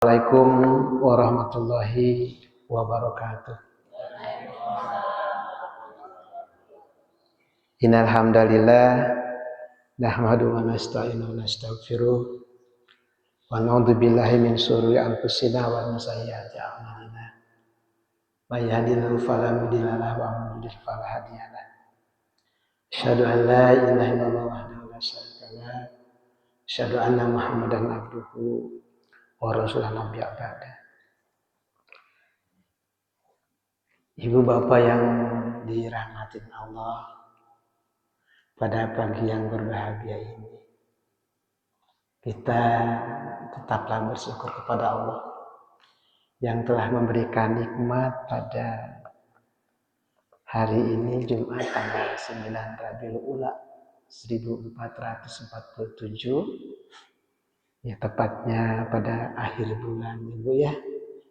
Assalamualaikum warahmatullahi wabarakatuh. Innal hamdalillah nahmadu wa nasta'inu wa nastaghfiruh wa na'udzu billahi min syururi anfusina wa min sayyiati a'malina. May yahdihillahu fala mudilla lahu wa may yudlil fala hadiya lahu. Asyhadu an la ilaha illallah wahdahu la syarika lah. Asyhadu anna Muhammadan abduhu wa rasuluhu nabiyya ba'da. Ibu bapak yang dirahmatin Allah, pada pagi yang berbahagia ini kita tetaplah bersyukur kepada Allah yang telah memberikan nikmat pada hari ini Jumat tanggal 9 Rabiul Ula 1447, ya tepatnya pada akhir bulan Ibu ya.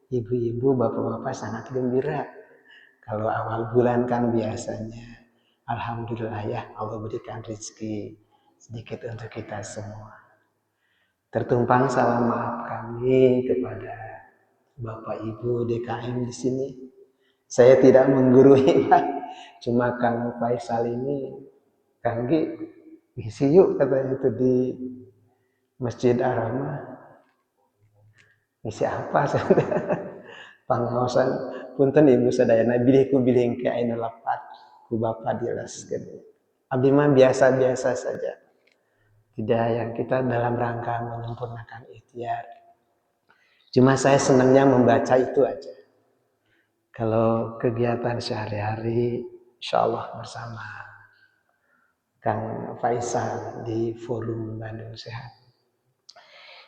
Ibu-ibu, bapak-bapak sangat gembira. Kalau awal bulan kan biasanya alhamdulillah ya, Allah berikan rezeki sedikit untuk kita semua. Tertumpang salam maaf kami kepada Bapak Ibu DKM di sini. Saya tidak menggurui, cuma Kang Faisal ini, Kang Gi, isi yuk katanya itu di Masjid Ar-Rahmah. Isi apa saudara? Pengawasan punten ibu sadayana bilih ke aina lapat ku bapak dijelaskan. Abdi mah biasa-biasa saja. Tidak yang kita dalam rangka menyempurnakan ikhtiar. Cuma saya senangnya membaca itu aja. Kalau kegiatan sehari-hari insyaallah bersama Kang Faisal di Forum Bandung Sehat.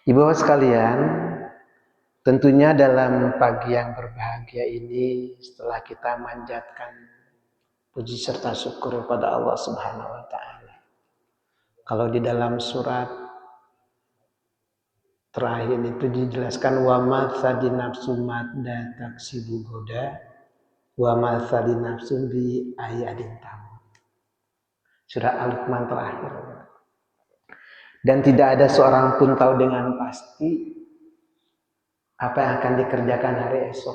Ibu sekalian, tentunya dalam pagi yang berbahagia ini setelah kita manjatkan puji serta syukur kepada Allah Subhanahu wa taala. Kalau di dalam surat terakhir itu dijelaskan wa ma tsadi nafsu madda taksibu goda wa ma tsadi nafsu bi ayadin tam. Surah Al-Luqman terakhir. Dan tidak ada seorang pun tahu dengan pasti apa yang akan dikerjakan hari esok.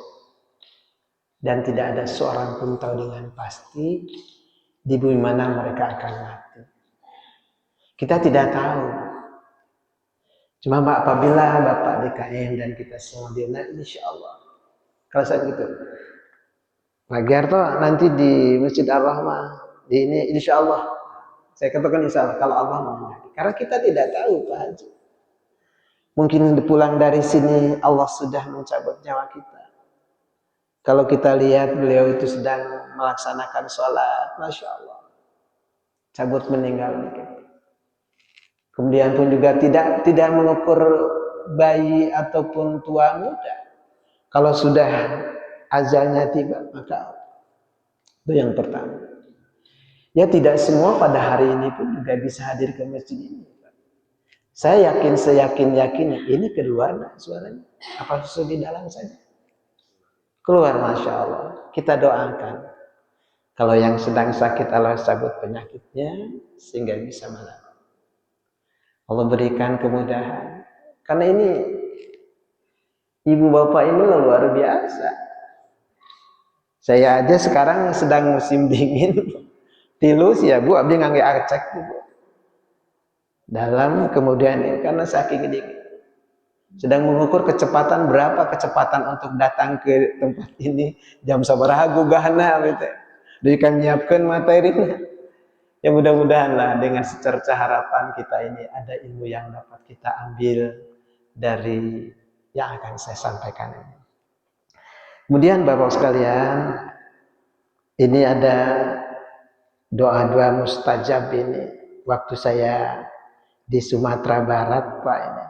Dan tidak ada seorang pun tahu dengan pasti di bumi mana mereka akan mati. Kita tidak tahu. Cuma apabila Bapak DKM dan kita semua diundang, insya Allah. Kalau saya gitu, Pak Gerto nanti di Masjid Ar-Rahmah, di ini insya Allah. Saya katakan insya Allah, kalau Allah mau. Karena kita tidak tahu Pak Haji. Mungkin pulang dari sini Allah sudah mencabut nyawa kita. Kalau kita lihat beliau itu sedang melaksanakan sholat, Masya Allah. Cabut meninggal dikit. Kemudian pun juga tidak mengukur bayi ataupun tua muda. Kalau sudah ajalnya tiba, maka itu yang pertama. Ya tidak semua pada hari ini pun juga bisa hadir ke masjid ini. Saya seyakin-yakinnya ini keluar suaranya. Apa susu di dalam saja? Keluar, Masya Allah. Kita doakan. Kalau yang sedang sakit Allah cabut penyakitnya sehingga bisa malam. Allah berikan kemudahan. Karena ini ibu bapak ini luar biasa. Saya aja sekarang sedang musim dingin. Tilus ya Bu, abdi ngangge acek Bu. Dalam kemudian ini karena saking dingin. Sedang mengukur kecepatan berapa kecepatan untuk datang ke tempat ini. Jam sabaraha gugahna gitu. Dikan nyiapkeun materinya. Ya mudah-mudahan lah dengan secerca harapan kita ini ada ilmu yang dapat kita ambil dari yang akan saya sampaikan ini. Kemudian Bapak sekalian, ini ada doa-doa mustajab ini. Waktu saya di Sumatera Barat Pak ini,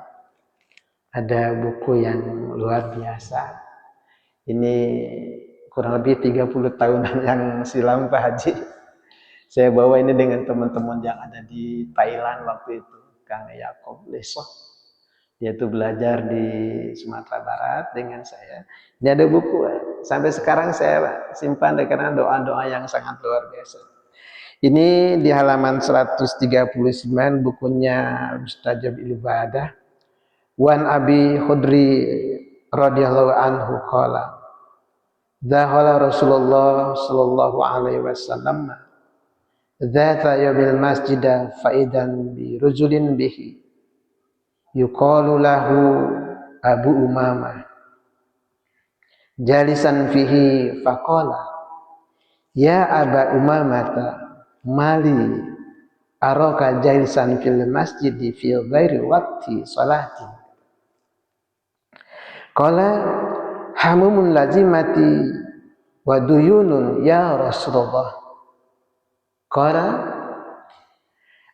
ada buku yang luar biasa. Ini kurang lebih 30 tahunan yang silam Pak Haji. Saya bawa ini dengan teman-teman yang ada di Thailand waktu itu, Kang Yakob Lesok. Dia itu belajar di Sumatera Barat dengan saya. Ini ada buku, sampai sekarang saya simpan karena doa-doa yang sangat luar biasa. Ini di halaman 139 bukunya Mustajab Ibadah. Wan Abi Khudri radhiyallahu anhu qala dakhala Rasulullah sallallahu alaihi wasallam dzata yaumil masjida faidan bi rajulin bihi yuqalu lahu Abu Umamah jalisan fihi faqala ya Aba Umamata mali araka jalisan fil masjid fi ghairi waqti salati qala hamumun lazimati wa duyunun ya Rasulullah qala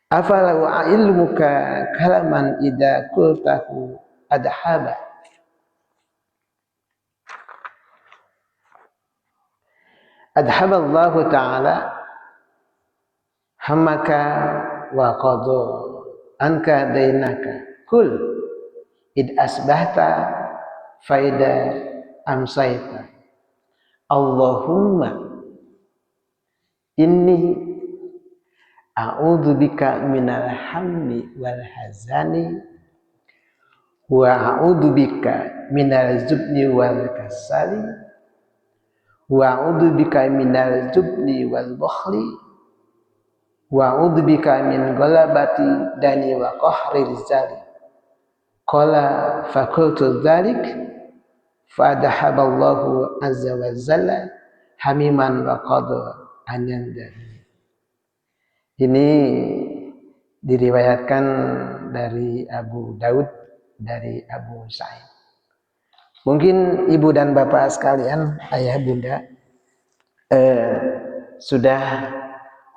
afala ilmuka kalaman idza qultahu adhaba Allah ta'ala hammaka wa qadha anka dainaka kul id asbahta faida amsaita Allahumma inni a'udzu bika minal hammi wal hazani wa a'udzu bika minal jubni wal kasali wa a'udzu bika minal jubni wal bukhli wa a'udzu bika min ghalabati dani wa qahri rizali qala faqultu dzalik fa adhaballahu azza wa jalla hamiman wa qadha anyandani. Ini diriwayatkan dari Abu Daud dari Abu Sa'id. Mungkin ibu dan bapak sekalian, ayah bunda sudah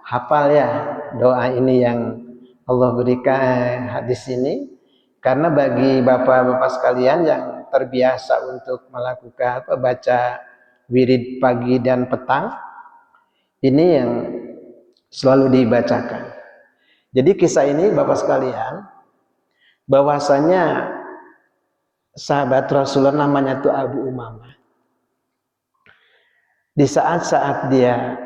hafal ya doa ini yang Allah berikan hadis ini, karena bagi bapak-bapak sekalian yang terbiasa untuk melakukan baca wirid pagi dan petang, ini yang selalu dibacakan. Jadi kisah ini bapak sekalian, bahwasanya sahabat Rasulullah namanya tuh Abu Umamah. Di saat-saat dia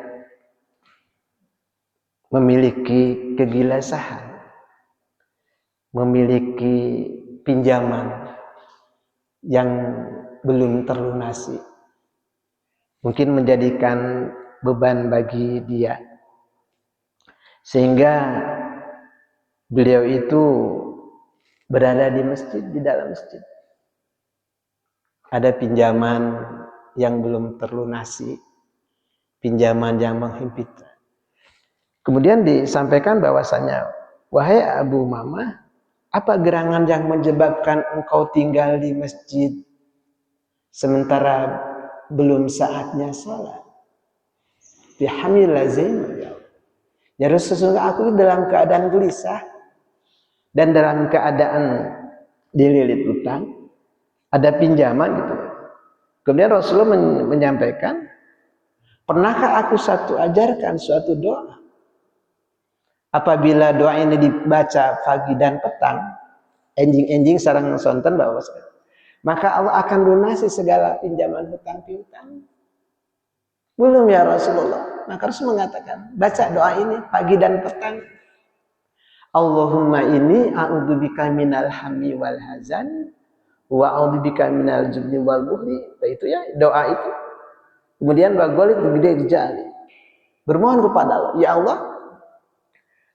memiliki kegelisahan, memiliki pinjaman yang belum terlunasi, mungkin menjadikan beban bagi dia, sehingga beliau itu berada di masjid, di dalam masjid. Ada pinjaman yang belum terlunasi, pinjaman yang menghimpit. Kemudian disampaikan bahwasanya, wahai Abu Umamah, apa gerangan yang menyebabkan engkau tinggal di masjid sementara belum saatnya salat? Bihamil lazim. Ya Rasulullah, aku dalam keadaan gelisah dan dalam keadaan dililit utang, ada pinjaman gitu. Kemudian Rasulullah menyampaikan, pernahkah aku ajarkan suatu doa? Apabila doa ini dibaca pagi dan petang, enjing-enjing sareng sonten bahwa maka Allah akan lunasi segala pinjaman hutang piutang. Belum ya Rasulullah. Maka Rasul mengatakan, baca doa ini pagi dan petang. Allahumma inni a'udzubika minal hammi wal hazan wa a'udzubika minal jubni wal bukhli. Itu ya doa itu. Kemudian bagol itu gede dijali. Bermohon kepada Allah, ya Allah,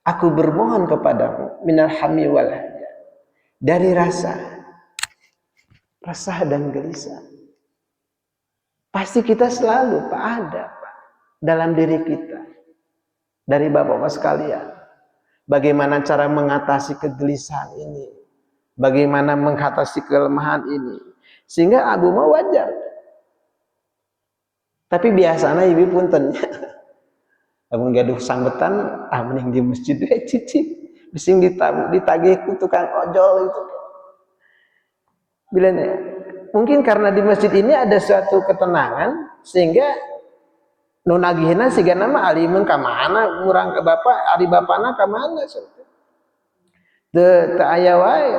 aku bermohon kepadamu minal hammi wal hazan, dari rasa dan gelisah. Pasti kita selalu ada dalam diri kita. Dari bapak-bapak sekalian, bagaimana cara mengatasi kegelisahan ini, bagaimana mengatasi kelemahan ini, sehingga Abu mah wajar. Tapi biasanya ibu punten, amun gaduh sambetan, mending di masjid cici, bising ditagih ku tukang ojol itu. Bilanya, mungkin karena di masjid ini ada suatu ketenangan, sehingga nunagihna siga nama alimun ka mana, urang ke bapak, ari bapana ka mana. Teu aya wae.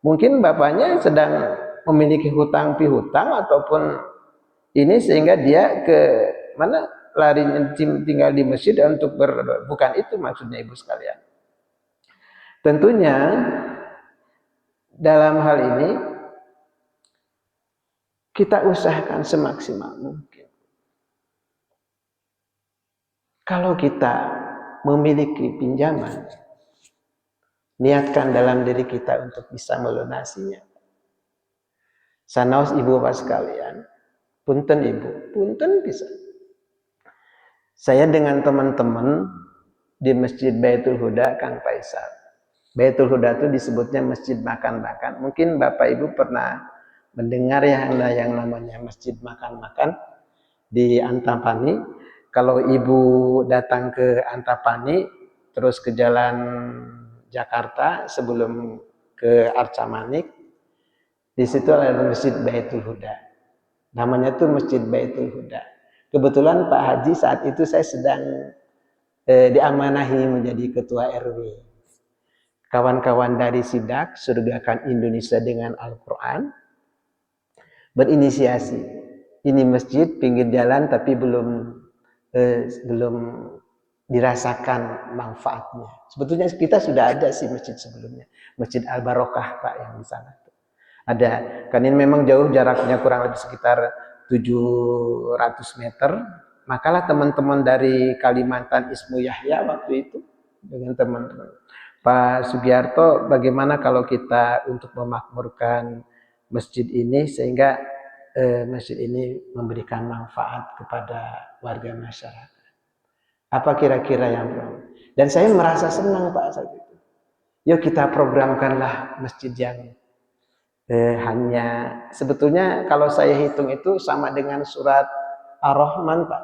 Mungkin bapaknya sedang memiliki hutang pihutang ataupun ini, sehingga dia ke mana lari tinggal di masjid untuk bukan itu maksudnya ibu sekalian. Tentunya dalam hal ini kita usahakan semaksimal mungkin. Kalau kita memiliki pinjaman, niatkan dalam diri kita untuk bisa melunasinya. Sanaos ibu bapak sekalian, punten ibu, punten bisa. Saya dengan teman-teman di Masjid Baitul Huda, Kang Faisal. Baitul Huda itu disebutnya masjid makan-makan. Mungkin bapak ibu pernah mendengar ya yang namanya masjid makan-makan di Antapani. Kalau ibu datang ke Antapani, terus ke jalan Jakarta sebelum ke Arca Manik, di situ ada Masjid Baitul Huda. Namanya tuh Masjid Baitul Huda. Kebetulan Pak Haji saat itu saya sedang diamanahi menjadi ketua RW. Kawan-kawan dari Sidak, Surgakan Indonesia dengan Al-Quran, berinisiasi. Ini masjid pinggir jalan tapi belum dirasakan manfaatnya. Sebetulnya kita sudah ada sih masjid sebelumnya. Masjid Al-Barokah Pak yang di sana. Ada, kan ini memang jauh jaraknya kurang lebih sekitar 700 meter. Makalah teman-teman dari Kalimantan Ismu Yahya waktu itu dengan teman-teman Pak Sugiarto, bagaimana kalau kita untuk memakmurkan masjid ini sehingga masjid ini memberikan manfaat kepada warga masyarakat. Apa kira-kira yang perlu? Dan saya merasa senang Pak saat itu. Yuk kita programkanlah masjid yang hanya sebetulnya kalau saya hitung itu sama dengan surat Ar-Rahman Pak.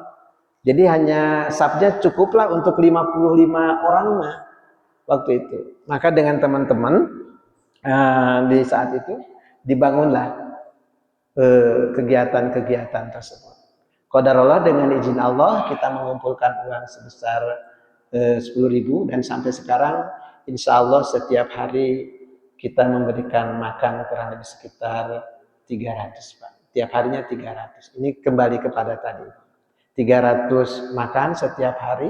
Jadi hanya sabnya cukuplah untuk 55 orang waktu itu. Maka dengan teman-teman di saat itu dibangunlah kegiatan-kegiatan tersebut. Qadarullah dengan izin Allah kita mengumpulkan uang sebesar 10.000 dan sampai sekarang insya Allah setiap hari kita memberikan makan kurang lebih sekitar 300 Pak. Tiap harinya 300. Ini kembali kepada tadi. 300 makan setiap hari.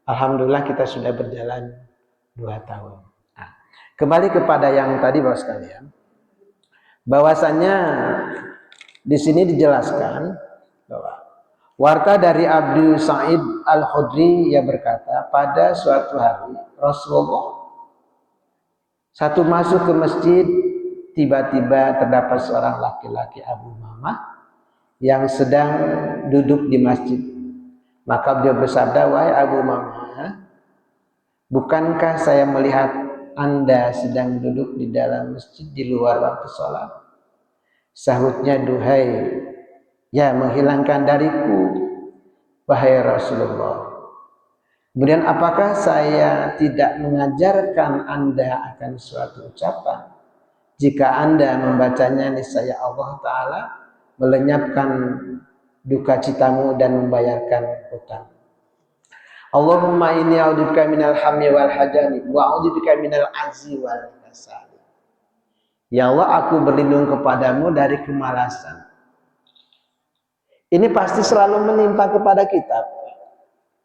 Alhamdulillah kita sudah berjalan 2 tahun. Nah, kembali kepada yang tadi Bapak sekalian. Bahwasanya di sini dijelaskan bahwa warta dari Abu Sa'id Al-Khudri yang berkata, pada suatu hari Rasulullah satu masuk ke masjid, tiba-tiba terdapat seorang laki-laki Abu Mamah yang sedang duduk di masjid. Maka beliau bersabda, wahai Abu Mamah, bukankah saya melihat Anda sedang duduk di dalam masjid di luar waktu sholat? Sahutnya, duhai, ya menghilangkan dariku, wahai Rasulullah. Kemudian apakah saya tidak mengajarkan Anda akan suatu ucapan? Jika Anda membacanya, niscaya Allah Ta'ala melenyapkan duka citamu dan membayarkan hutang. Allahumma inni a'udzubika minal hammi wal hajani wa a'udzubika minal azzi wal kasali. Ya Allah, aku berlindung kepadamu dari kemalasan. Ini pasti selalu menimpa kepada kita.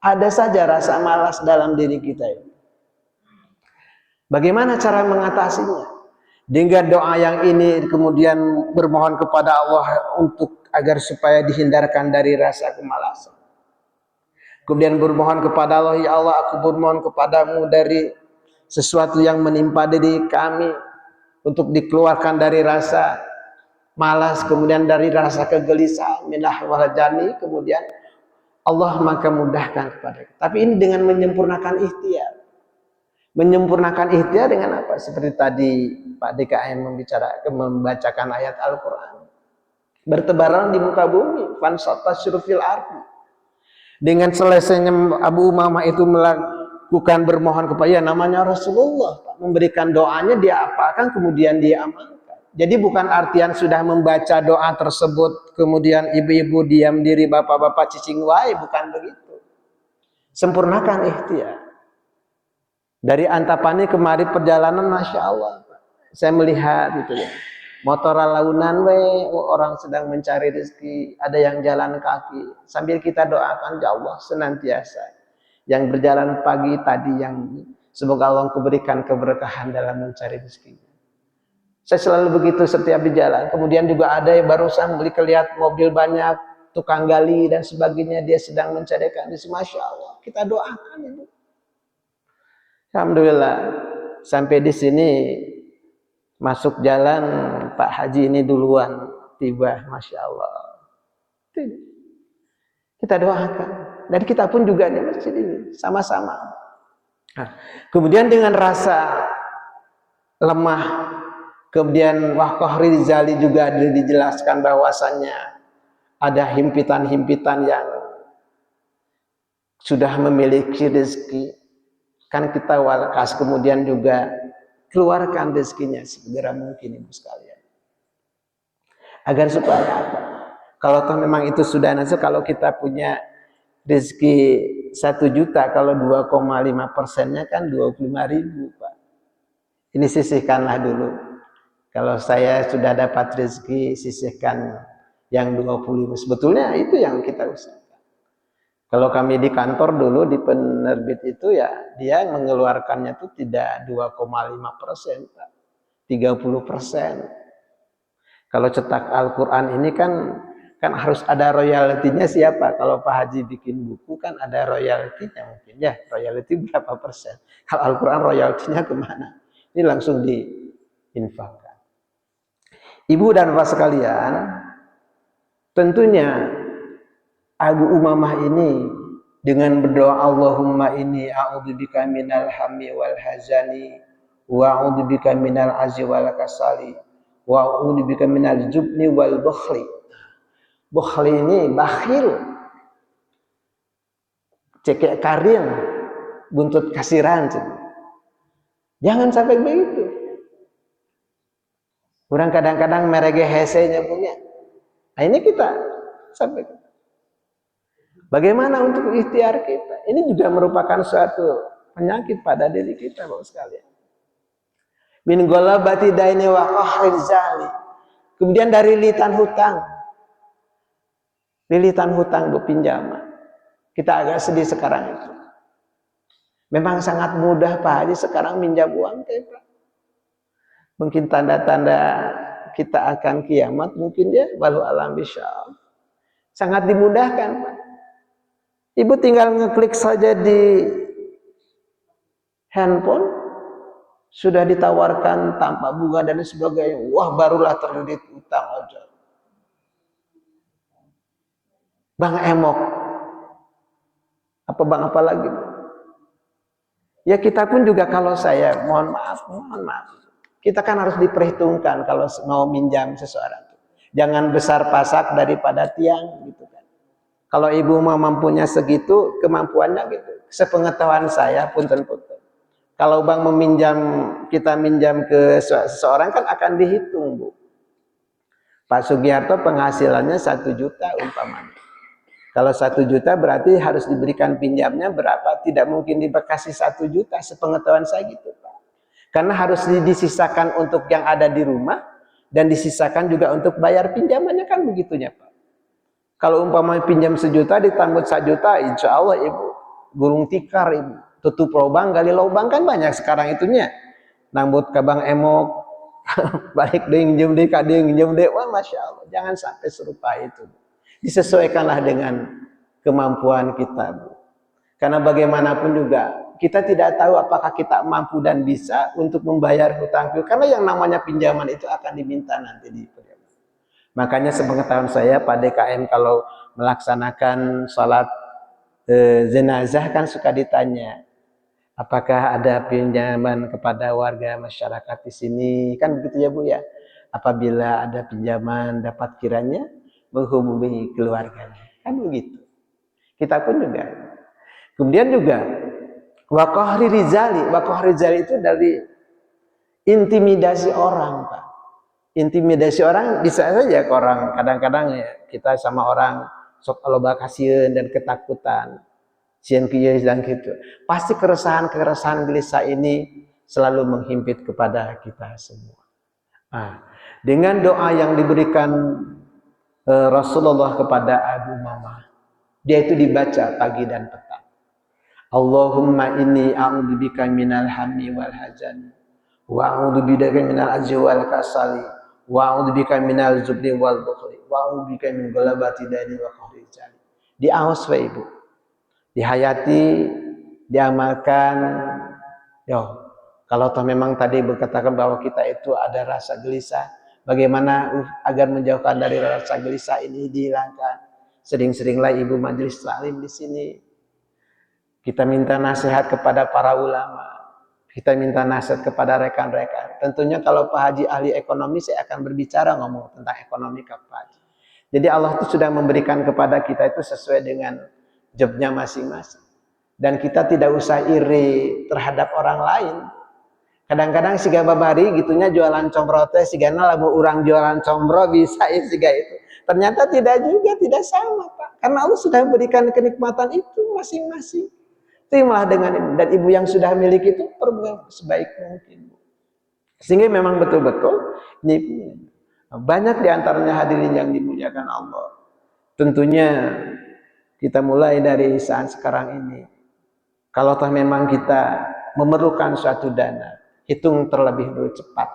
Ada saja rasa malas dalam diri kita ini. Bagaimana cara mengatasinya? Dengan doa yang ini kemudian bermohon kepada Allah untuk agar supaya dihindarkan dari rasa kemalasan. Kemudian bermohon kepada Allah, ya Allah, aku bermohon kepadamu dari sesuatu yang menimpa diri kami untuk dikeluarkan dari rasa malas, kemudian dari rasa kegelisahan, minah walajani, kemudian Allah maka mudahkan kepada kita. Tapi ini dengan menyempurnakan ikhtiar. Menyempurnakan ikhtiar dengan apa? Seperti tadi Pak DKM membacakan ayat Al-Quran. Bertebaran di muka bumi. Fansatasyru fil ardi. Dengan selesainya Abu Umamah itu melakukan bermohon kepada namanya Rasulullah. Memberikan doanya, dia apakan, kemudian dia amalkan. Jadi bukan artian sudah membaca doa tersebut kemudian ibu-ibu diam diri, bapak-bapak cicing wae, bukan begitu. Sempurnakan ikhtiar. Dari Antapani kemari perjalanan, masya Allah, saya melihat gitu ya, motor launan orang sedang mencari rezeki, ada yang jalan kaki, sambil kita doakan ya Allah senantiasa yang berjalan pagi tadi yang semoga Allah memberikan keberkahan dalam mencari rezeki. Saya selalu begitu setiap di jalan. Kemudian juga ada yang barusan beli kelihat mobil banyak, tukang gali dan sebagainya, dia sedang mencarikan di sini. Masya Allah, kita doakan Ibu. Alhamdulillah, sampai di sini masuk jalan Pak Haji ini duluan tiba, Masya Allah. Kita doakan. Dan kita pun juga di masjid ini sama-sama. Nah, kemudian dengan rasa lemah, kemudian Waqah Rizali juga dijelaskan bahwasannya ada himpitan-himpitan yang sudah memiliki rezeki, kan kita walkas, kemudian juga keluarkan rezekinya segera mungkin Ibu sekalian, agar supaya apa? Kalau toh memang itu sudah nasib, kalau kita punya rezeki 1 juta, kalau 2,5%-nya kan 25.000 Pak. Ini sisihkanlah dulu. Kalau saya sudah dapat rezeki, sisihkan yang 25. Sebetulnya itu yang kita usahakan. Kalau kami di kantor dulu di penerbit itu ya, dia mengeluarkannya itu tidak 2,5%, Pak. 30%. Kalau cetak Al-Quran ini kan harus ada royaltinya siapa? Kalau Pak Haji bikin buku kan ada royaltinya mungkin ya. Royalti berapa persen? Kalau Al-Quran royaltinya kemana? Ini langsung diinfakkan. Ibu dan Bapak sekalian, tentunya Abu Umamah ini dengan berdoa Allahumma inni a'udzubika minal hammi wal hazani wa a'udzubika minal azzi wal kasali wa a'udzubika minal jubni wal bukhli. Bukhli ini bakhil, cekek karing, buntut kasiran. Jangan sampai begitu. Orang kadang-kadang merege hesenya punya. Nah, ini kita sampaikan. Bagaimana untuk ikhtiar kita? Ini juga merupakan suatu penyakit pada diri kita, Bapak sekalian. Min ghalabati daini wa qahri zali. Kemudian dari lilitan hutang. Lilitan hutang pinjaman. Kita agak sedih sekarang itu. Memang sangat mudah Pak Haji sekarang minjam uang Pak. Mungkin tanda-tanda kita akan kiamat mungkin ya, walau alam bisya'ab. Sangat dimudahkan Pak. Ibu tinggal ngeklik saja di handphone, sudah ditawarkan tanpa bunga dan sebagainya. Wah, barulah terlilit utang aja. Bang Emok. Apa bang apa lagi? Ya kita pun juga kalau saya, mohon maaf. Kita kan harus diperhitungkan kalau mau minjam seseorang. Jangan besar pasak daripada tiang gitu kan. Kalau ibu mampunya segitu, kemampuannya gitu. Sepengetahuan saya punten-punten. Kalau bang kita minjam ke seseorang kan akan dihitung, Bu. Pak Sugiharto penghasilannya 1 juta umpamanya. Kalau 1 juta berarti harus diberikan pinjamnya berapa? Tidak mungkin dikasih 1 juta, sepengetahuan saya gitu Pak. Karena harus disisakan untuk yang ada di rumah dan disisakan juga untuk bayar pinjamannya kan begitunya Pak. Kalau umpamanya pinjam 1 juta ditanggut 1 juta, insya Allah Ibu gulung tikar Ibu. Tutup lubang, gali lubang kan banyak sekarang itunya. Nambut ke Bang Emok, balik ding jem deh kading jem deh, wah Masya Allah. Jangan sampai serupa itu. Disesuaikanlah dengan kemampuan kita, Bu. Karena bagaimanapun juga kita tidak tahu apakah kita mampu dan bisa untuk membayar hutang piutang. Karena yang namanya pinjaman itu akan diminta nanti di perjalanan. Makanya sepengetahuan saya Pak DKM kalau melaksanakan sholat jenazah kan suka ditanya, apakah ada pinjaman kepada warga masyarakat di sini? Kan begitu ya Bu ya. Apabila ada pinjaman dapat kiranya menghubungi keluarganya. Kan begitu. Kita pun juga. Kemudian juga Waqah Rizali. Waqah Rizali itu dari intimidasi orang, Pak. Intimidasi orang bisa saja ke orang. Kadang-kadang ya, kita sama orang sok aloba kasieun dan ketakutan. Sieun kieu dan gitu. Pasti keresahan-keresahan gelisah ini selalu menghimpit kepada kita semua. Nah, dengan doa yang diberikan Rasulullah kepada Abu Umamah, dia itu dibaca pagi dan petang. Allahumma inni a'udzubika minal hammi wal hazan wa a'udzubika minal ajzi wal kasali, wa a'udzubika minal jubni wal bukhli, wa a'udzubika min ghalabati daini wa qahri rijali. Diaos we Ibu, dihayati, diamalkan. Yo, kalau toh memang tadi berkatakan bahwa kita itu ada rasa gelisah, bagaimana agar menjauhkan dari rasa gelisah ini dihilangkan? Sering-seringlah Ibu majelis taklim di sini. Kita minta nasihat kepada para ulama. Kita minta nasihat kepada rekan-rekan. Tentunya kalau Pak Haji ahli ekonomi, saya akan berbicara ngomong tentang ekonomi ke Pak Haji. Jadi Allah itu sudah memberikan kepada kita itu sesuai dengan jobnya masing-masing. Dan kita tidak usah iri terhadap orang lain. Kadang-kadang siga babari gitunya jualan combro teh, sigana lamu orang jualan combro bisa ya siga itu. Ternyata tidak juga, tidak sama Pak. Karena Allah sudah memberikan kenikmatan itu masing-masing. Terimalah dengan ini. Dan ibu yang sudah miliki itu perbuat sebaik mungkin. Sehingga memang betul-betul ini banyak diantaranya hadirin yang dimuliakan Allah. Tentunya kita mulai dari saat sekarang ini. Kalau toh memang kita memerlukan suatu dana, hitung terlebih dulu cepat.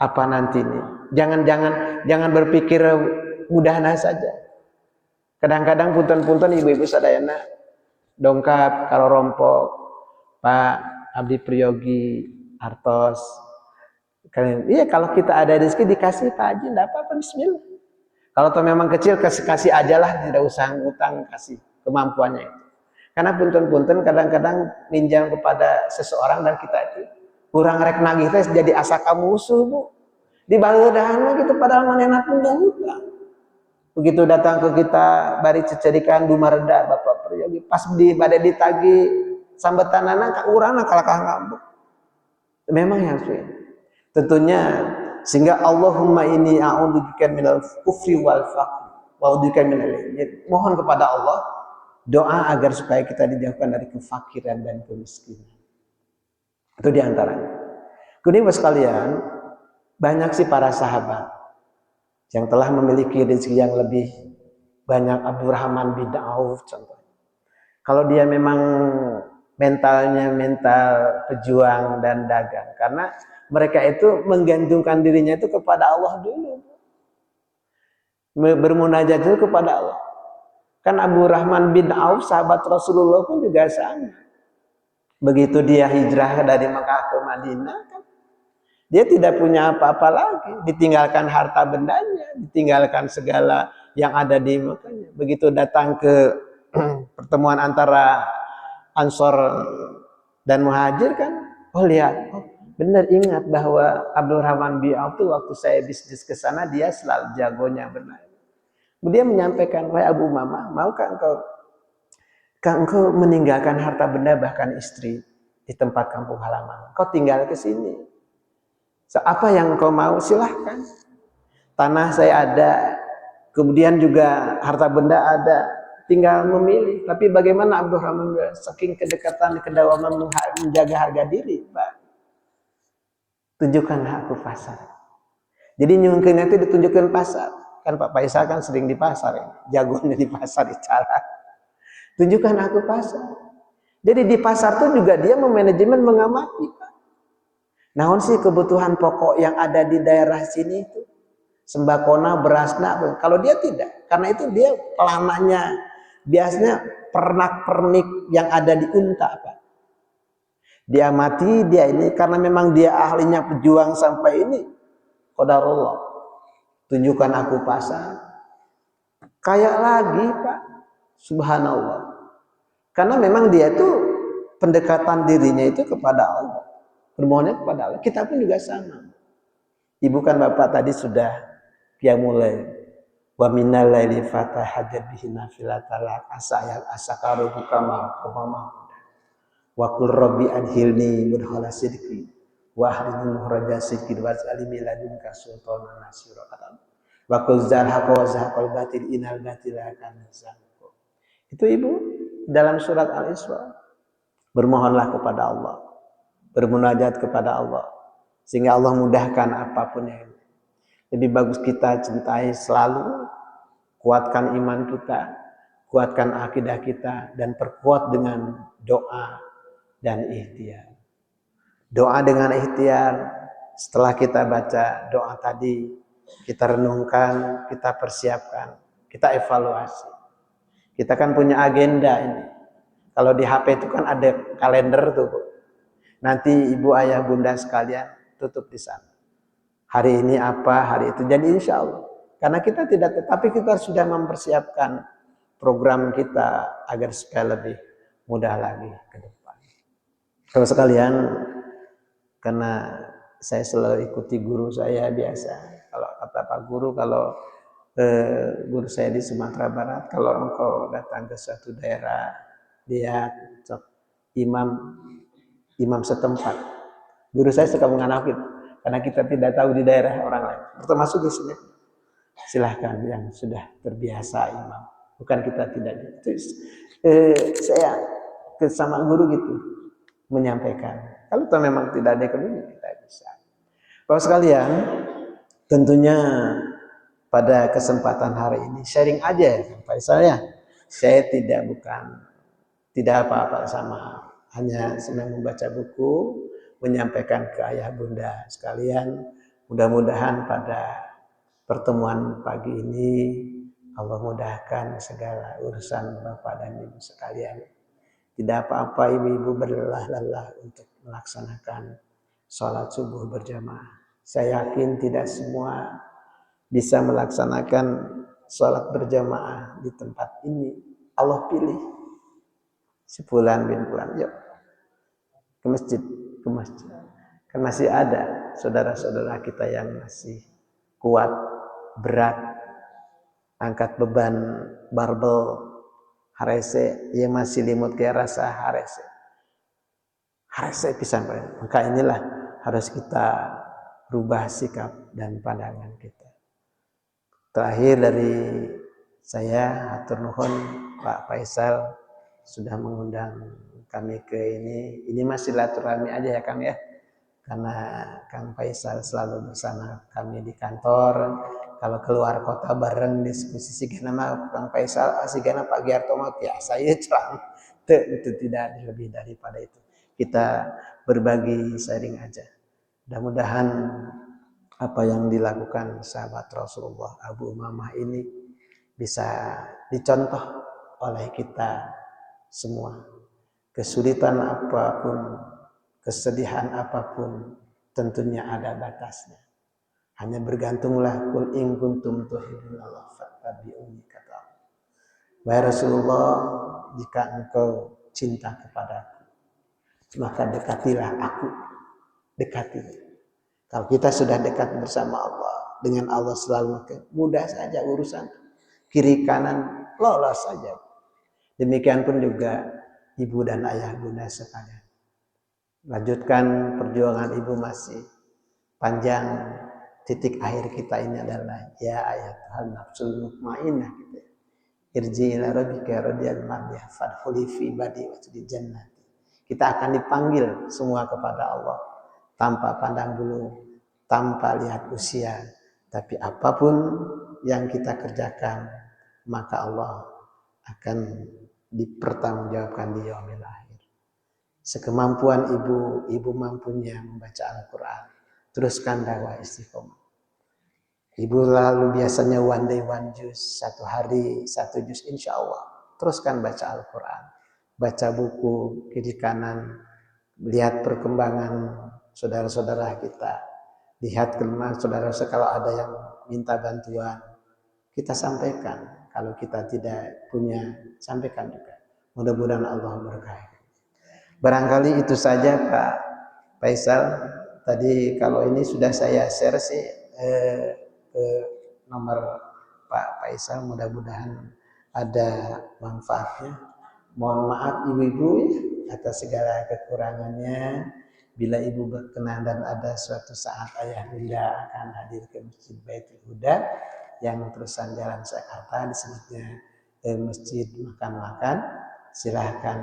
Apa nanti nih? Jangan berpikir mudahnya saja. Kadang-kadang punten-punten ibu-ibu sadayana dongkap kalau rompok Pak Abdi Priyogi Artos. Iya, kalau kita ada rezeki dikasih Pak Haji, enggak apa-apa, bismillah. Kalau toh memang kecil kasih aja lah, tidak usah ngutang, kasih kemampuannya itu. Karena punten-punten kadang-kadang minjam kepada seseorang dan kita itu kurang rek nagih teh jadi asaka musuh Bu. Di baleudahan gitu padahal manehna pun hutang. Begitu datang ke kita bari cecerikan dumareda Bapak Priyogi, pas di bade ditagi sambetanana ka urang kalakah ngambek. Memang yang suwe. Tentunya sehingga Allahumma inni a'udzubika minal kufri wal faqr wa a'udzubika minal mohon kepada Allah doa agar supaya kita dijauhkan dari kefakiran dan kemiskinan. Itu diantaranya. Kemudian sekalian, banyak sih para sahabat yang telah memiliki rezeki yang lebih banyak. Abdurrahman bin Auf contohnya. Kalau dia memang mentalnya mental pejuang dan dagang, karena mereka itu menggantungkan dirinya itu kepada Allah dulu. Bermunajat itu kepada Allah. Kan Abdurrahman bin Auf sahabat Rasulullah pun juga sama. Begitu dia hijrah dari Mekah ke Madinah, kan dia tidak punya apa-apa lagi, ditinggalkan harta bendanya, ditinggalkan segala yang ada di Mekah. Begitu datang ke pertemuan antara Ansor dan Muhajir kan, oh lihat, oh benar ingat bahwa Abdurrahman bin Auf itu waktu saya bisnis ke sana dia selalu jagonya benar. Dia menyampaikan, wahai Abu Umamah, maukah engkau meninggalkan harta benda bahkan istri di tempat kampung halaman? Kau tinggal ke sini. So, apa yang kau mau silahkan. Tanah saya ada, kemudian juga harta benda ada, tinggal memilih. Tapi bagaimana Abdurrahman saking kedekatan kedawaman menjaga harga diri, Pak? Tunjukkanlah aku pasar. Jadi nyungkinnya itu ditunjukkan pasar. Kan Pak Faisal kan sering di pasar ya, jagonya di pasar bicara. Tunjukkan aku pasar. Jadi di pasar tuh juga dia memanajemen mengamati Pak. Naon sih kebutuhan pokok yang ada di daerah sini itu? Sembakona, berasna. Kalau dia tidak, karena itu dia pelananya biasanya pernak-pernik yang ada di unta Pak. Dia mati, dia ini karena memang dia ahlinya pejuang sampai ini. Qadarullah. Tunjukkan aku pasar. Kayak lagi Pak. Subhanallah. Karena memang dia itu pendekatan dirinya itu kepada Allah. Bermohonnya kepada Allah. Kita pun juga sama. Ibu kan Bapak tadi sudah qiyamul lail. Wa minal laili fatahajjat bihi nafilatan lak asayal asakaruhu kama qama. Wa qur rabbi anhilni mudkhala sidqi wa ahlini mukhraja sidqi wa alimi ladunka sultanan nasira. Wa qul zalhaqa wa zahaqal batil inal batila kana zahuqa. Itu Ibu dalam surat Al-Isra. Bermohonlah kepada Allah, bermunajat kepada Allah, sehingga Allah mudahkan apapun yang lebih bagus. Kita cintai selalu, kuatkan iman kita, kuatkan akidah kita, dan perkuat dengan doa dan ikhtiar. Doa dengan ikhtiar. Setelah kita baca doa tadi, kita renungkan, kita persiapkan, kita evaluasi. Kita kan punya agenda ini. Kalau di HP itu kan ada kalender tuh. Nanti ibu, ayah, bunda sekalian tutup di sana. Hari ini apa, hari itu. Jadi insya Allah. Karena kita tidak, tetapi kita sudah mempersiapkan program kita agar supaya lebih mudah lagi ke depan. Kalau sekalian, karena saya selalu ikuti guru saya biasa. Kalau kata Pak Guru, kalau guru saya di Sumatera Barat, kalau engkau datang ke suatu daerah, lihat imam setempat. Guru saya suka menganakit, karena kita tidak tahu di daerah orang lain, termasuk di sini. Silahkan yang sudah terbiasa imam, bukan kita tidak. Saya sama guru gitu menyampaikan. Kalau itu memang tidak ada ekonomi, kita bisa. Kalau sekalian, tentunya pada kesempatan hari ini sharing aja ya, Pak Faisal ya. Saya tidak apa-apa sama, hanya senang membaca buku, menyampaikan ke ayah bunda sekalian. Mudah-mudahan pada pertemuan pagi ini Allah mudahkan segala urusan Bapak dan Ibu sekalian. Tidak apa-apa ibu-ibu berlelah-lelah untuk melaksanakan sholat subuh berjamaah. Saya yakin tidak semua bisa melaksanakan sholat berjamaah di tempat ini. Allah pilih sebulan bin bulan, yuk ke masjid. Kan masih ada saudara-saudara kita yang masih kuat, berat, angkat beban barbel harese, yang masih limut ke rasa harese pisan. Maka inilah harus kita rubah sikap dan pandangan kita. Terakhir dari saya, hatur nuhun Pak Faisal sudah mengundang kami ke ini masih silaturahmi aja ya Kang ya, karena Kang Faisal selalu bersama kami di kantor. Kalau keluar kota bareng diskusi sigana mah Kang Faisal, sigana Pak Giarto mah biasa ya cerang. Itu tidak lebih daripada itu. Kita berbagi sharing aja. Mudah-mudahan apa yang dilakukan sahabat Rasulullah Abu Umamah ini bisa dicontoh oleh kita semua. Kesulitan apapun, kesedihan apapun, tentunya ada batasnya. Hanya bergantunglah kul in kuntum tuhibbunallah fattabi'uni kata Allah. Wahai Rasulullah, jika engkau cinta kepadaku, maka dekatilah aku. Dekati. Kalau kita sudah dekat bersama Allah, dengan Allah selalu mudah saja urusan. Kiri kanan lolos saja. Demikian pun juga ibu dan ayah bunda sekalian. Lanjutkan perjuangan ibu masih panjang. Titik akhir kita ini adalah ya ayatuhan nafsul mutmainnah gitu. Irji ila rabbika radiyal mardiyah fadkhuli fi ibadi wasjudi jannati. Kita akan dipanggil semua kepada Allah tanpa pandang bulu, tanpa lihat usia, tapi apapun yang kita kerjakan maka Allah akan dipertanggungjawabkan di yaumil akhir. Sekemampuan ibu mampunya membaca Al-Quran, teruskan dakwah istiqomah. Ibu lalu biasanya one day one juz, satu hari satu juz, insya Allah. Teruskan baca Al-Quran, baca buku kiri kanan, lihat perkembangan saudara-saudara kita, lihat kelemahan saudara kalau ada yang minta bantuan, kita sampaikan. Kalau kita tidak punya, sampaikan juga. Mudah-mudahan Allah berkahi. Barangkali itu saja Pak Faisal. Tadi kalau ini sudah saya share sih ke nomor Pak Faisal, mudah-mudahan ada manfaatnya. Mohon maaf ibu-ibu atas segala kekurangannya. Bila ibu berkenan dan ada suatu saat ayah bunda akan hadir ke Masjid Baitul Huda yang terusan Jalan Jakarta, disebutnya Masjid Makan-Makan, silahkan.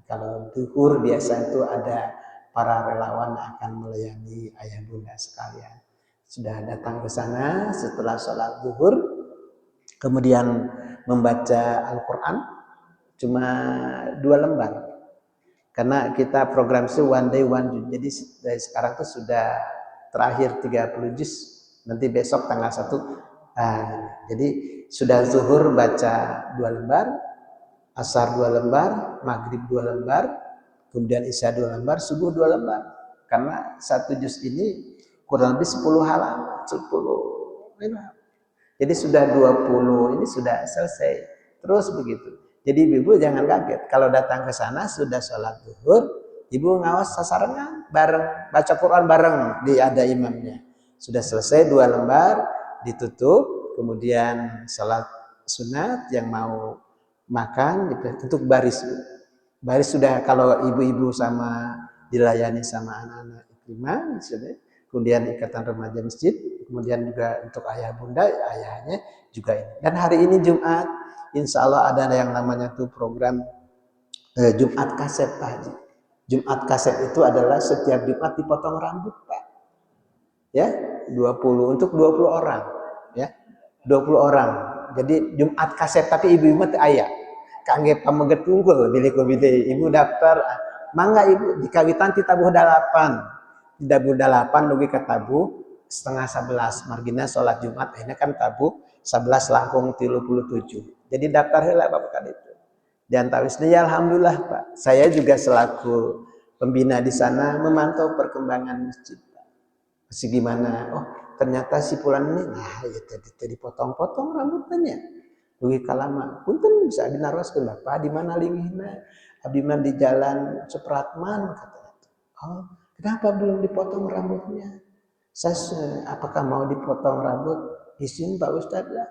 Kalau duhur biasa itu ada para relawan akan melayani ayah bunda sekalian. Sudah datang ke sana setelah sholat duhur, kemudian membaca Al-Quran cuma 2 lembar. Karena kita program itu one day one juz. Jadi dari sekarang tuh sudah terakhir 30 juz. Nanti besok tanggal 1. Jadi sudah zuhur baca 2 lembar, asar 2 lembar, maghrib 2 lembar, kemudian isya 2 lembar, subuh 2 lembar. Karena 1 juz ini kurang lebih 10 halaman, 10. Jadi sudah 20 ini sudah selesai. Terus begitu. Jadi ibu jangan kaget kalau datang ke sana sudah sholat zuhur, ibu ngawas sasarannya bareng, baca Quran bareng, ada imamnya. Sudah selesai 2 lembar, ditutup, kemudian sholat sunat, yang mau makan untuk baris. Baris sudah kalau ibu-ibu sama dilayani sama anak-anak imam, kemudian ikatan remaja masjid, kemudian juga untuk ayah bunda, ayahnya juga ini. Dan hari ini Jumat, insya Allah ada yang namanya tuh program Jumat Kaset Pak Haji. Jumat Kaset itu adalah setiap Jumat dipotong rambut Pak. Ya, 20 untuk 20 orang, ya. 20 orang. Jadi Jumat Kaset tapi ibu-ibu teh aya. Kangge pameget tunggul bilih ku ibu daftar. Mangga ibu dikawitan ti tabuh 8. Di tabuh 8 dugi ka tabuh setengah 11 margina sholat Jumat akhirnya kan tabuh 11 langkung 37. Jadi daftar heula Bapak kan itu. Dan tawisnya alhamdulillah Pak. Saya juga selaku pembina di sana memantau perkembangan masjid. Masih gimana? Oh, ternyata si pulan ini nah ya tadi dipotong-potong rambutnya. Dugi kalama. Punten bisa dinaroskeun Bapak di mana linggihna? Abdi mah di jalan Supratman katanya. Oh, kenapa belum dipotong rambutnya? Saya apakah mau dipotong rambut? Izin Pak Ustadz lah.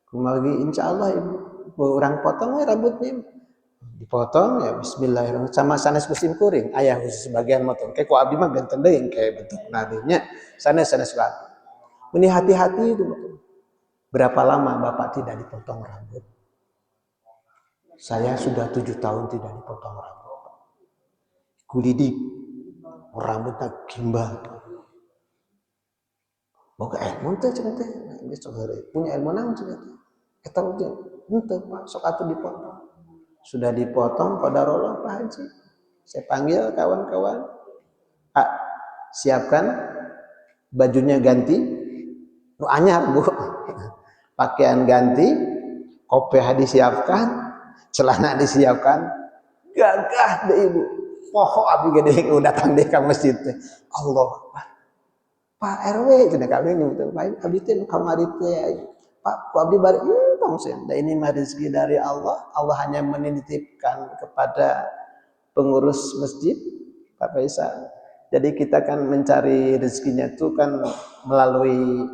Kumagi insya Allah ibu orang potong rambutnya. Dipotong ya bismillahirrahmanirrahim. Sama sanes musim kuring. Ayah khusus sebagian motong. Kayak ku abdi mah benten deui kayak bentuk nadinya. Sanes suka. Ini hati-hati itu. Berapa lama Bapak tidak dipotong rambut? Saya sudah 7 tahun tidak dipotong rambut. Kulidik. Rambutnya gimbal. Boga ilmu teh cenah teh, geus punya ilmu naon cenah teh. Eta teh henteu Pak, sok atuh dipotong. Sudah dipotong qadarullah Pak Haji. Saya panggil kawan-kawan. Pak, siapkan bajunya ganti. Nu anyar, Bu. Pakaian ganti, kopiah disiapkan, celana disiapkan. Gagah deh Ibu. Poho abdi gede datang deh ka masjid teh. Allah. Pak RW cenah kami nyebut Pak abdi teh kamari teh Pak ku abdi bari tong sen da ini mah rezeki dari Allah. Allah hanya menitipkan kepada pengurus masjid Pak Faisal. Jadi kita kan mencari rezekinya itu kan melalui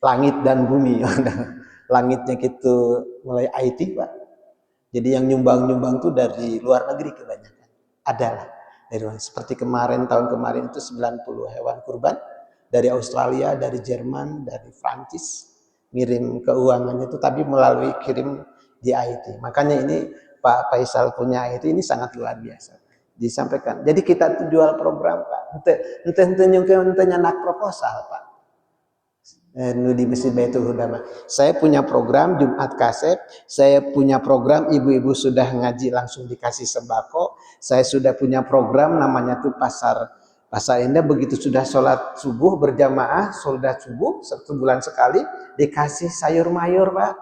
langit dan bumi. Langitnya gitu mulai IT Pak. Jadi yang nyumbang-nyumbang tuh dari luar negeri kebanyakan. Adalah dari luar. Seperti kemarin tahun kemarin itu 90 hewan kurban. Dari Australia, dari Jerman, dari Prancis ngirim keuangannya itu tapi melalui kirim di IT. Makanya ini Pak Faisal punya IT ini sangat luar biasa. Disampaikan. Jadi kita tuh jual program Pak. Ente nyanak proposal Pak. Di Masjid Baitul Huda. Saya punya program Jumat Kaset, saya punya program ibu-ibu sudah ngaji langsung dikasih sembako, saya sudah punya program namanya tuh pasar Indah, begitu sudah sholat subuh berjamaah, sholat subuh 1 bulan sekali dikasih sayur mayur Pak.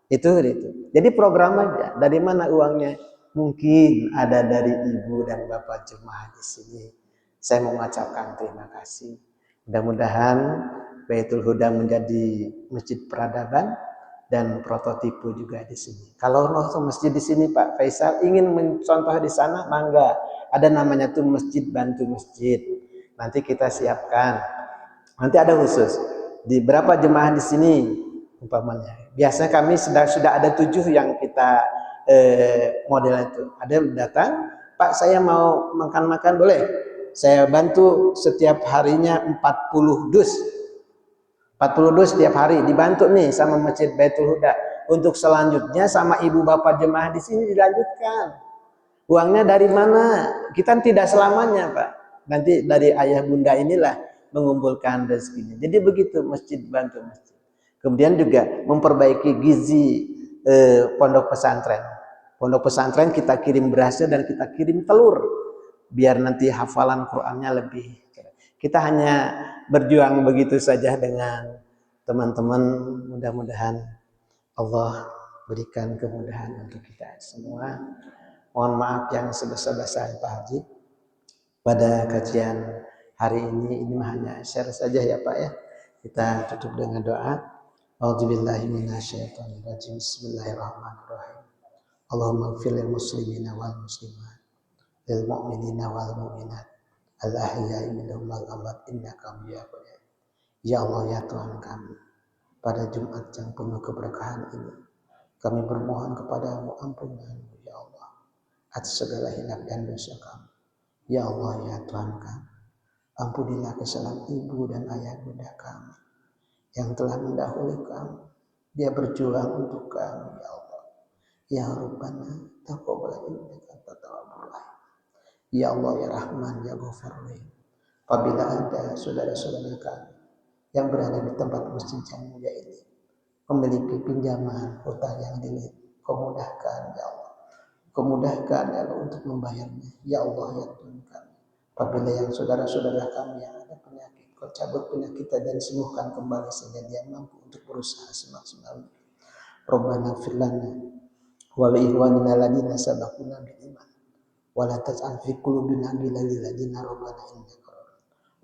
Itu. Jadi program aja. Dari mana uangnya? Mungkin ada dari ibu dan bapak jemaah di sini. Saya mengucapkan terima kasih. Mudah-mudahan Baitul Huda menjadi masjid peradaban dan prototipe juga di sini. Kalau masjid di sini Pak Faisal ingin mencontoh di sana, mangga. Ada namanya tuh masjid bantu masjid. Nanti kita siapkan. Nanti ada khusus. Di berapa jemaah di sini umpamanya. Biasanya kami sudah ada 7 yang kita model itu. Ada datang, Pak saya mau makan-makan boleh? Saya bantu setiap harinya 40 dus. 40 dus setiap hari dibantu nih sama Masjid Baitul Huda. Untuk selanjutnya sama ibu bapak jemaah di sini dilanjutkan. Uangnya dari mana? Kita tidak selamanya Pak. Nanti dari ayah bunda inilah mengumpulkan rezekinya. Jadi begitu masjid bantu masjid. Kemudian juga memperbaiki gizi pondok pesantren. Pondok pesantren kita kirim berasnya dan kita kirim telur biar nanti hafalan Qur'annya lebih. Kita hanya berjuang begitu saja dengan teman-teman, mudah-mudahan Allah berikan kemudahan untuk kita semua. Mohon maaf yang sebesar-besarnya Pak Haji pada kajian hari ini hanya share saja ya Pak ya. Kita tutup dengan doa. A'udzubillahi minasyaitonirrajim. Bismillahirrahmanirrahim. Allahumma ighfir lil muslimina wal muslimat lil mu'minina wal mu'minat al ahya'i minhum wal amwat innaka hamidum. Ya Allah ya Tuhan kami, pada Jumat yang penuh keberkahan ini kami bermohon kepadamu ampunan ya Allah atas segala hilaf dan dosa kami. Ya Allah ya Tuhan kami, ampunilah kesalahan ibu dan ayah bunda kami yang telah mendahului kami. Dia berjuang untuk kami ya Allah. Ya Rabbana taqabbal innaka antat tawwabur rahim. Ya Allah ya Rahman ya Ghafur Rahim. Apabila ada saudara-saudara kami yang berada di tempat masjid yang mulia ini memiliki pinjaman hutang yang dililit, kemudahkan ya Allah. Kemudahkan ya Allah untuk membayarnya. Ya Allah ya Tuhan kami. Apabila yang saudara-saudara kami yang ada penyakit, Kau cabut penyakit dan sembuhkan kembali sehingga dia mampu untuk berusaha semaksimal mungkin. Rabbana ighfir lana wa li ikhwanina alladziina sabaquna bil iman wa la taj'al fi qulubina ghillan lil ladzina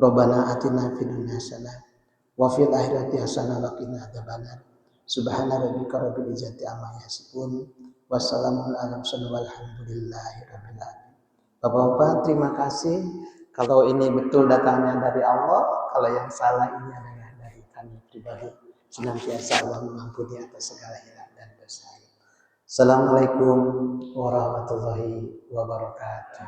Rabbana atina fid dunya hasanah wa fil akhirati hasanah wa qina adzabannar. Subhana rabbika rabbil izzati amma yasifun. Wassalamun ala mursalin walhamdulillahi rabbil alamin. Bapak-bapak, terima kasih. Kalau ini betul datangnya dari Allah, kalau yang salah ini adalah dari kami pribadi. Senantiasa Allah mengampuni atas segala hilaf dan dosa. Assalamualaikum warahmatullahi wabarakatuh.